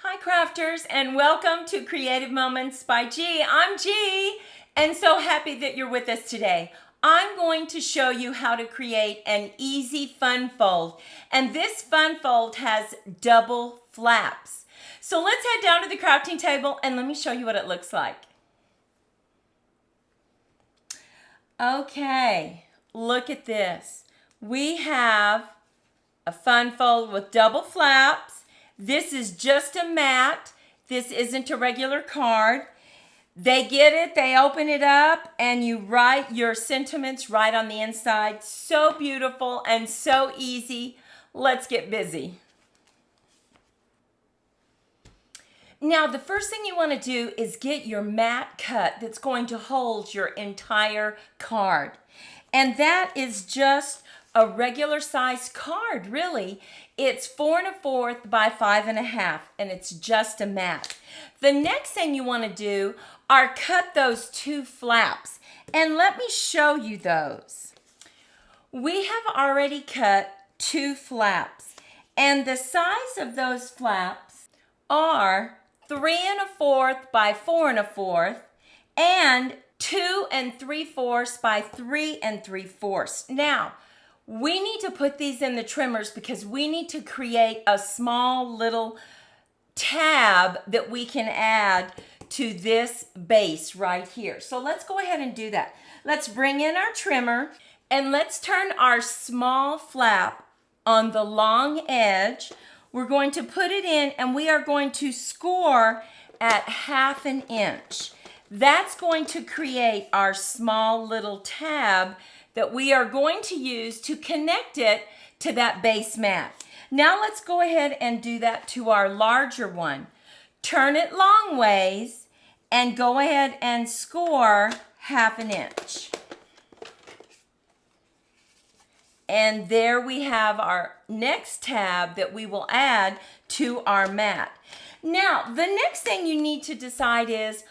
Hi crafters, and welcome to Creative Moments by G. I'm G and so happy that you're with us today. I'm going to show you how to create an easy fun fold, and this fun fold has double flaps. So let's head down to the crafting table and let me show you what it looks like. Okay, look at this. We have a fun fold with double flaps. This is just a mat. This isn't a regular card. They get it, they open it up, and you write your sentiments right on the inside. So beautiful and so easy. Let's get busy. Now, the first thing you want to do is get your mat cut that's going to hold your entire card. And that is just a regular size card, really. It's 4 1/4 by 5 1/2, and it's just a mat. The next thing you want to do are cut those two flaps, and let me show you those. We have already cut two flaps, and the size of those flaps are 3 1/4 by 4 1/4 and 2 3/4 by 3 3/4. Now, we need to put these in the trimmers because we need to create a small little tab that we can add to this base right here. So let's go ahead and do that. Let's bring in our trimmer and let's turn our small flap on the long edge. We're going to put it in and we are going to score at 1/2 inch. That's going to create our small little tab that we are going to use to connect it to that base mat. Now let's go ahead and do that to our larger one. Turn it long ways and go ahead and score 1/2 inch. And there we have our next tab that we will add to our mat. Now, the next thing you need to decide is,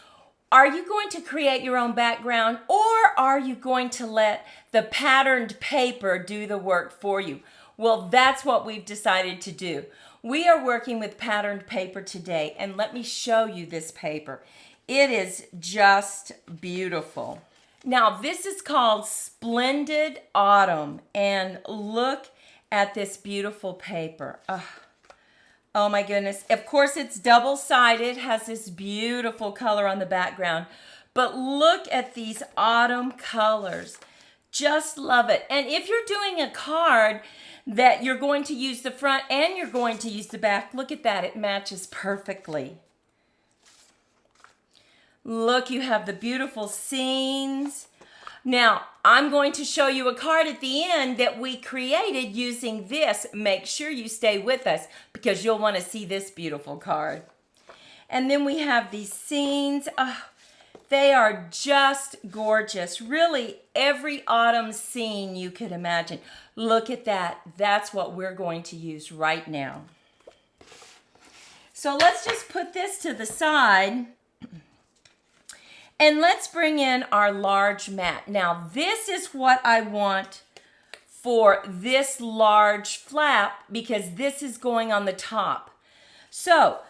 are you going to create your own background, or are you going to let the patterned paper do the work for you? Well, that's what we've decided to do. We are working with patterned paper today, and let me show you this paper. It is just beautiful. Now, this is called Splendid Autumn, and look at this beautiful paper. Oh my goodness. Of course, it's double-sided, has this beautiful color on the background. But look at these autumn colors. Just love it. And if you're doing a card that you're going to use the front and you're going to use the back, look at that. It matches perfectly. Look, you have the beautiful scenes. Now, I'm going to show you a card at the end that we created using this. Make sure you stay with us because you'll want to see this beautiful card. And then we have these scenes. They are just gorgeous. Really, every autumn scene you could imagine. Look at that. That's what we're going to use right now. So let's just put this to the side. And let's bring in our large mat. Now, this is what I want for this large flap because this is going on the top. So,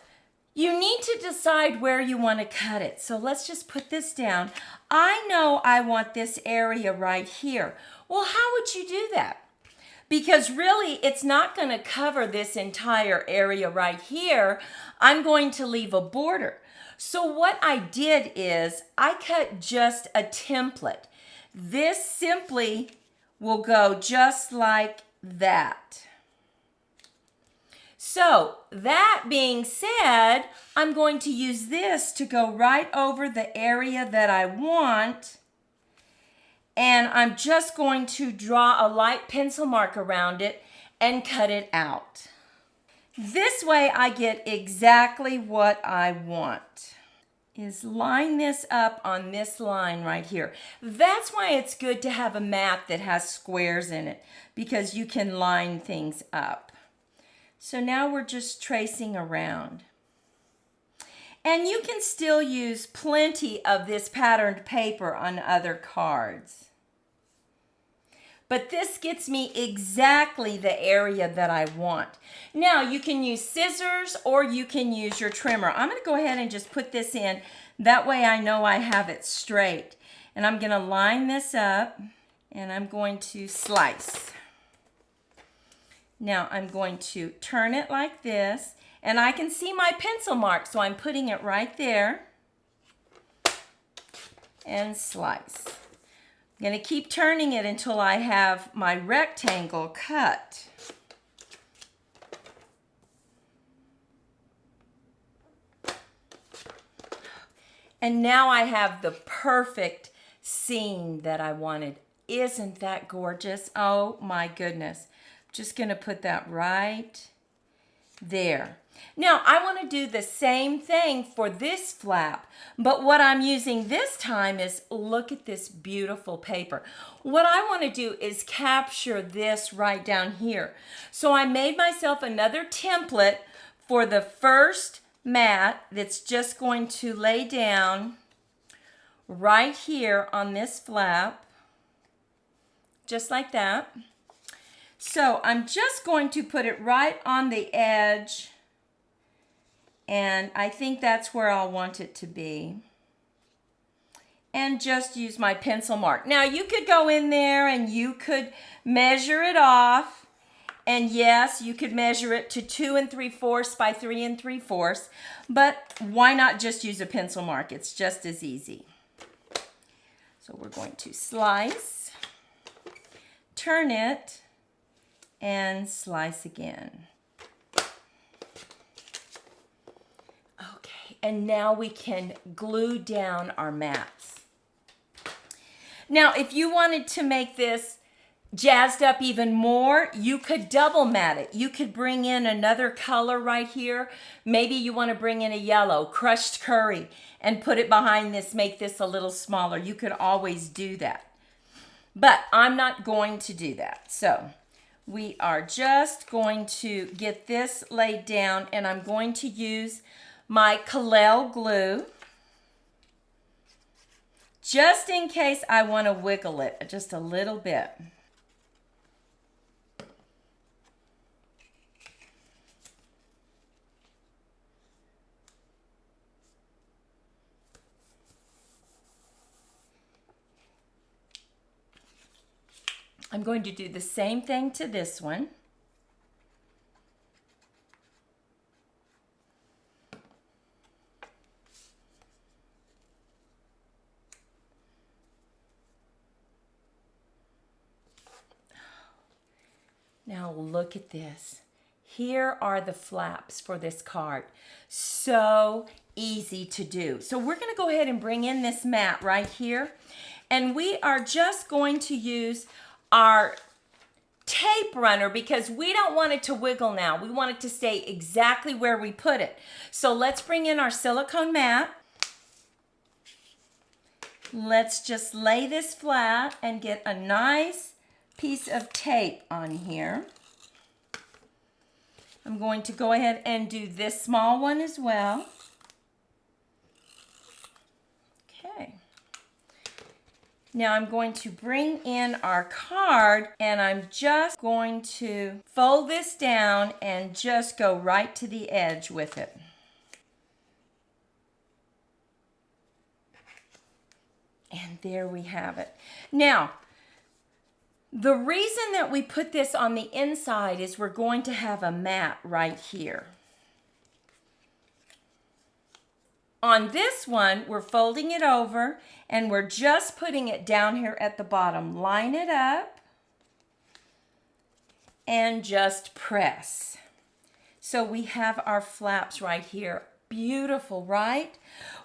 you need to decide where you want to cut it. So let's just put this down. I know I want this area right here. Well, how would you do that? Because really, it's not going to cover this entire area right here. I'm going to leave a border. So what I did is I cut just a template. This simply will go just like that. So that being said, I'm going to use this to go right over the area that I want. And I'm just going to draw a light pencil mark around it and cut it out. This way I get exactly what I want. Is line this up on this line right here. That's why it's good to have a mat that has squares in it because you can line things up. So now we're just tracing around. And you can still use plenty of this patterned paper on other cards. but this gets me exactly the area that I want. Now you can use scissors or you can use your trimmer. I'm going to go ahead and just put this in. That way I know I have it straight. And I'm going to line this up and I'm going to slice. Now I'm going to turn it like this, and I can see my pencil mark, so I'm putting it right there and slice. I'm going to keep turning it until I have my rectangle cut. And now I have the perfect scene that I wanted. Isn't that gorgeous? Oh my goodness. Just going to put that right there. Now I want to do the same thing for this flap, but what I'm using this time is, look at this beautiful paper. What I want to do is capture this right down here. So I made myself another template for the first mat that's just going to lay down right here on this flap, just like that. So I'm just going to put it right on the edge, and I think that's where I'll want it to be. And just use my pencil mark. Now you could go in there and you could measure it off. And yes, you could measure it to 2 3/4 by 3 3/4. But why not just use a pencil mark? It's just as easy. So we're going to slice, turn it, and slice again. Okay, and now we can glue down our mats. Now, if you wanted to make this jazzed up even more, you could double mat it. You could bring in another color right here. Maybe you want to bring in a yellow, crushed curry, and put it behind this, make this a little smaller. You could always do that. But I'm not going to do that. So we are just going to get this laid down, and I'm going to use my Kalel glue just in case I want to wiggle it just a little bit. I'm going to do the same thing to this one. Now look at this. Here are the flaps for this card. So easy to do. So we're going to go ahead and bring in this mat right here. And we are just going to use our tape runner because we don't want it to wiggle now. We want it to stay exactly where we put it. So let's bring in our silicone mat. Let's just lay this flat and get a nice piece of tape on here. I'm going to go ahead and do this small one as well. Okay. Now I'm going to bring in our card, and I'm just going to fold this down and just go right to the edge with it. And there we have it. Now, the reason that we put this on the inside is we're going to have a mat right here. On this one, we're folding it over and we're just putting it down here at the bottom. Line it up and just press. So we have our flaps right here. Beautiful, right?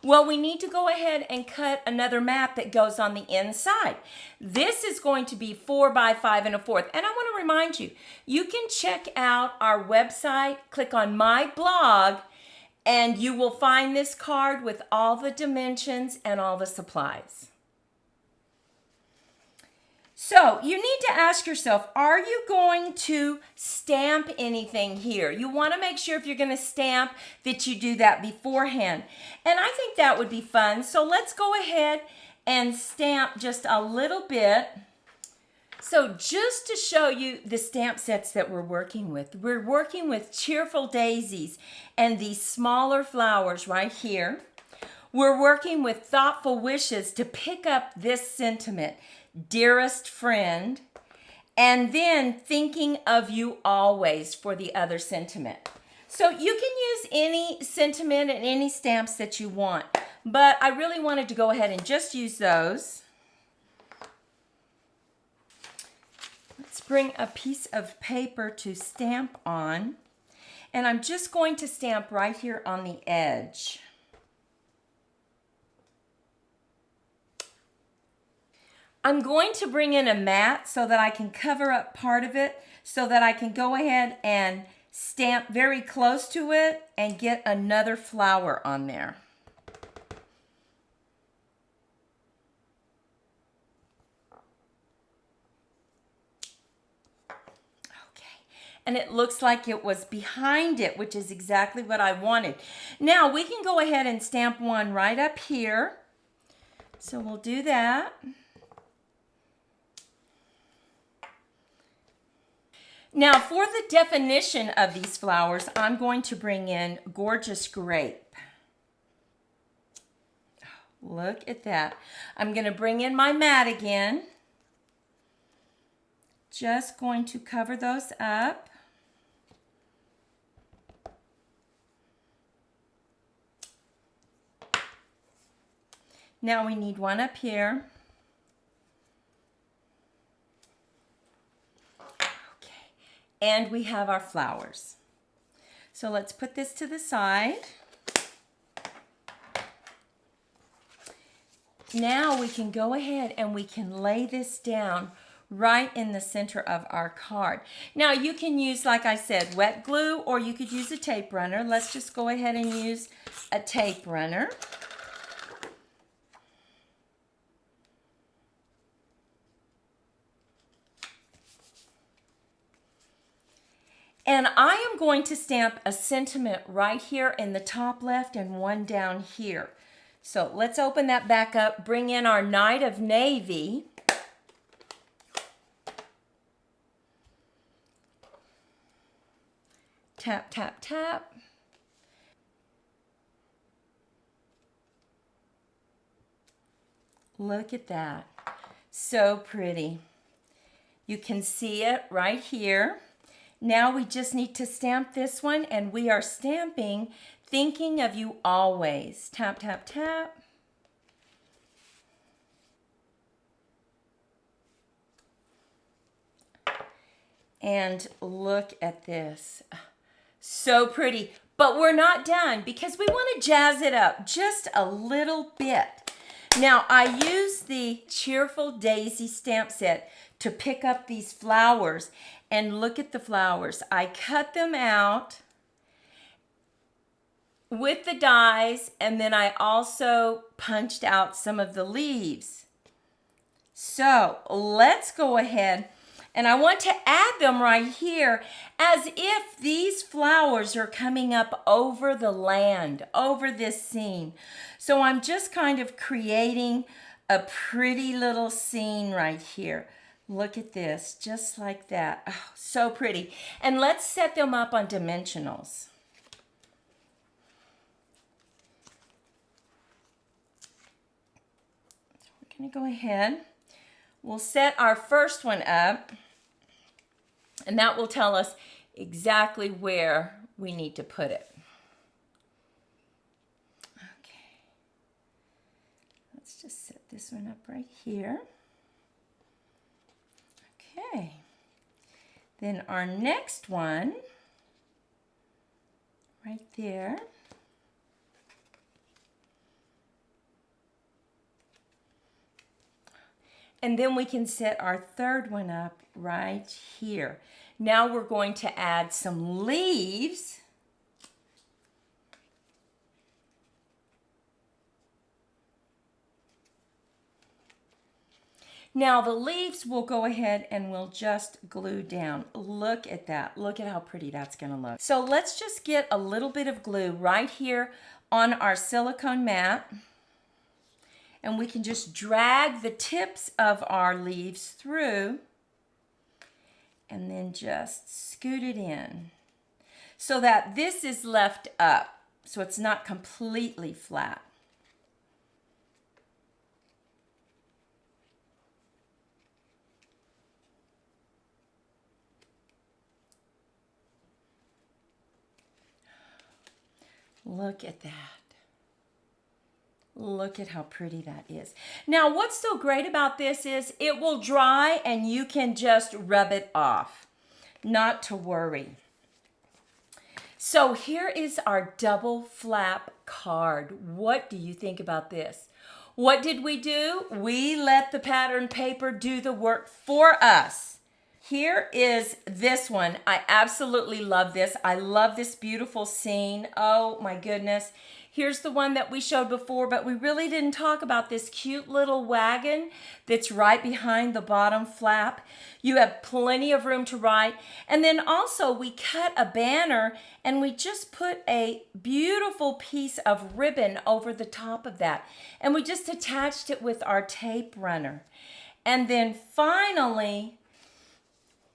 Well, we need to go ahead and cut another mat that goes on the inside. This is going to be 4 by 5 1/4. And I want to remind you, you can check out our website, click on my blog, and you will find this card with all the dimensions and all the supplies. So you need to ask yourself, are you going to stamp anything here? You want to make sure if you're going to stamp that you do that beforehand. And I think that would be fun. So let's go ahead and stamp just a little bit So just to show you the stamp sets that we're working with cheerful daisies and these smaller flowers right here. We're working with thoughtful wishes to pick up this sentiment, dearest friend, and then thinking of you always for the other sentiment. So you can use any sentiment and any stamps that you want, but I really wanted to go ahead and just use those. Let's bring a piece of paper to stamp on, and I'm just going to stamp right here on the edge. I'm going to bring in a mat so that I can cover up part of it so that I can go ahead and stamp very close to it and get another flower on there. And it looks like it was behind it, which is exactly what I wanted. Now we can go ahead and stamp one right up here. So we'll do that. Now for the definition of these flowers, I'm going to bring in Gorgeous Grape. Look at that. I'm going to bring in my mat again. Just going to cover those up. Now we need one up here. Okay, and we have our flowers. So let's put this to the side. Now we can go ahead and we can lay this down right in the center of our card. Now you can use, like I said, wet glue, or you could use a tape runner. Let's just go ahead and use a tape runner. And I am going to stamp a sentiment right here in the top left and one down here. So let's open that back up, bring in our Night of Navy. Tap, tap, tap. Look at that. So pretty. You can see it right here. Now we just need to stamp this one, and we are stamping Thinking of You Always. Tap, tap, tap. And look at this. So pretty. But we're not done because we want to jazz it up just a little bit. Now, I use the Cheerful Daisy stamp set to pick up these flowers. And look at the flowers. I cut them out with the dies, and then I also punched out some of the leaves. So let's go ahead, and I want to add them right here as if these flowers are coming up over the land, over this scene. So I'm just kind of creating a pretty little scene right here. Look at this, just like that. Oh, so pretty. And let's set them up on dimensionals. So we're going to go ahead. We'll set our first one up, and that will tell us exactly where we need to put it. Okay. Let's just set this one up right here. Okay, then our next one, right there. And then we can set our third one up right here. Now we're going to add some leaves. Now the leaves we'll go ahead and we'll just glue down. Look at that. Look at how pretty that's going to look. So let's just get a little bit of glue right here on our silicone mat. And we can just drag the tips of our leaves through. and then just scoot it in so that this is left up, so it's not completely flat. Look at that. Look at how pretty that is. Now, what's so great about this is it will dry and you can just rub it off. Not to worry. So here is our double flap card. What do you think about this? What did we do? We let the pattern paper do the work for us. Here is this one. I absolutely love this. I love this beautiful scene. Oh my goodness. Here's the one that we showed before, but we really didn't talk about this cute little wagon that's right behind the bottom flap. You have plenty of room to write. And then also we cut a banner and we just put a beautiful piece of ribbon over the top of that. And we just attached it with our tape runner. And then finally,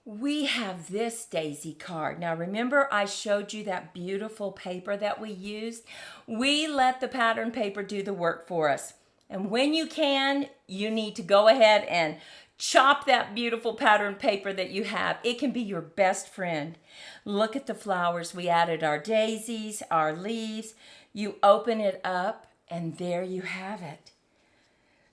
we have this daisy card. Now remember I showed you that beautiful paper that we used? We let the pattern paper do the work for us. And when you can, you need to go ahead and chop that beautiful pattern paper that you have. It can be your best friend. Look at the flowers. We added our daisies, our leaves. You open it up and there you have it.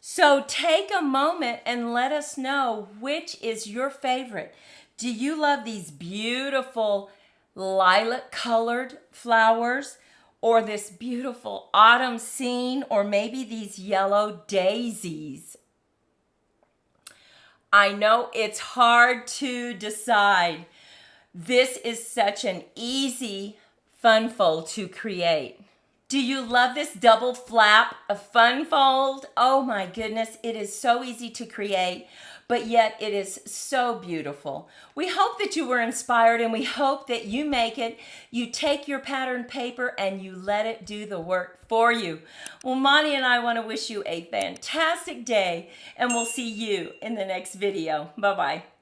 So take a moment and let us know which is your favorite. Do you love these beautiful lilac colored flowers, or this beautiful autumn scene, or maybe these yellow daisies? I know it's hard to decide. This is such an easy fun fold to create. Do you love this double flap, a fun fold? Oh my goodness, it is so easy to create, but yet it is so beautiful. We hope that you were inspired, and we hope that you make it. You take your pattern paper and you let it do the work for you. Well, Monty and I want to wish you a fantastic day, and we'll see you in the next video. Bye-bye.